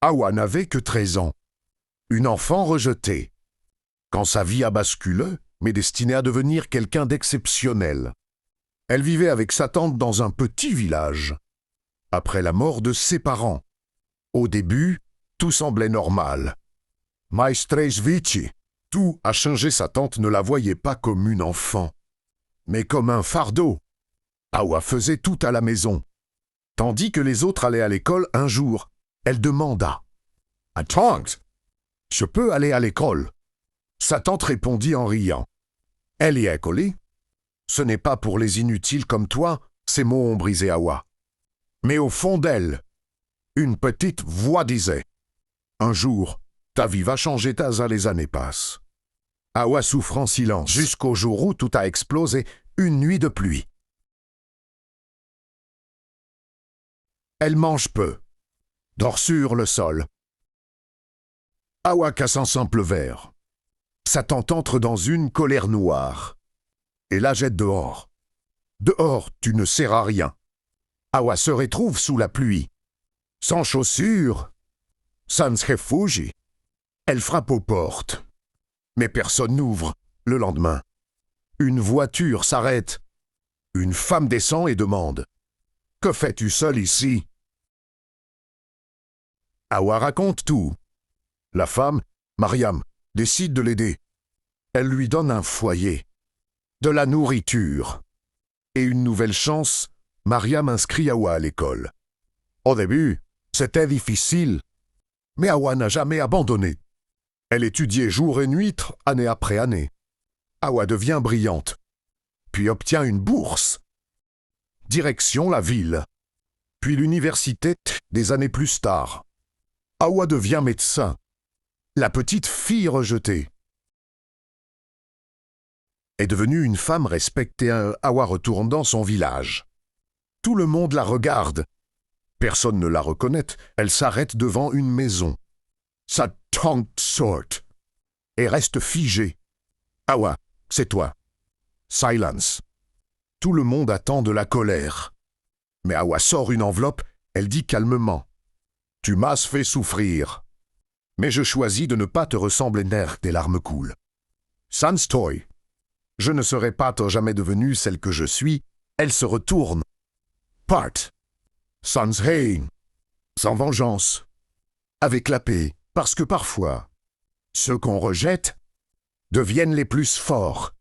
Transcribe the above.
Awa n'avait que 13 ans. Une enfant rejetée. Quand sa vie a basculé, mais destinée à devenir quelqu'un d'exceptionnel. Elle vivait avec sa tante dans un petit village. Après la mort de ses parents. Au début, tout semblait normal. Maestres Vici, tout a changé. Sa tante ne la voyait pas comme une enfant, mais comme un fardeau. Awa faisait tout à la maison. Tandis que les autres allaient à l'école, un jour, elle demanda « Attends, je peux aller à l'école ?» Sa tante répondit en riant « Elle y est collée. Ce n'est pas pour les inutiles comme toi. » Ces mots ont brisé Awa. Mais au fond d'elle, une petite voix disait « Un jour, ta vie va changer, les années passent. » Awa souffre en silence jusqu'au jour où tout a explosé, une nuit de pluie. Elle mange peu, dort sur le sol. Awa casse un simple verre. Sa tante entre dans une colère noire et la jette dehors. Dehors, tu ne sers à rien. Awa se retrouve sous la pluie, sans chaussures, sans réfugié. Elle frappe aux portes, mais personne n'ouvre. Le lendemain, une voiture s'arrête. Une femme descend et demande « Que fais-tu seule ici ?» Awa raconte tout. La femme, Mariam, décide de l'aider. Elle lui donne un foyer, de la nourriture. Et une nouvelle chance, Mariam inscrit Awa à l'école. Au début, c'était difficile, mais Awa n'a jamais abandonné. Elle étudiait jour et nuit, année après année. Awa devient brillante, puis obtient une bourse. Direction la ville, puis l'université des années plus tard. Awa devient médecin. La petite fille rejetée est devenue une femme respectée. Awa retourne dans son village. Tout le monde la regarde. Personne ne la reconnaît. Elle s'arrête devant une maison. Sa tante sort et reste figée. Awa, c'est toi. Silence. Tout le monde attend de la colère. Mais Awa sort une enveloppe. Elle dit calmement « Tu m'as fait souffrir. Mais je choisis de ne pas te ressembler. » Des larmes coulent. Sans toi, je ne serais pas jamais devenue celle que je suis. Elle se retourne. Part. Sans haine. Sans vengeance. Avec la paix. Parce que parfois, ceux qu'on rejette deviennent les plus forts.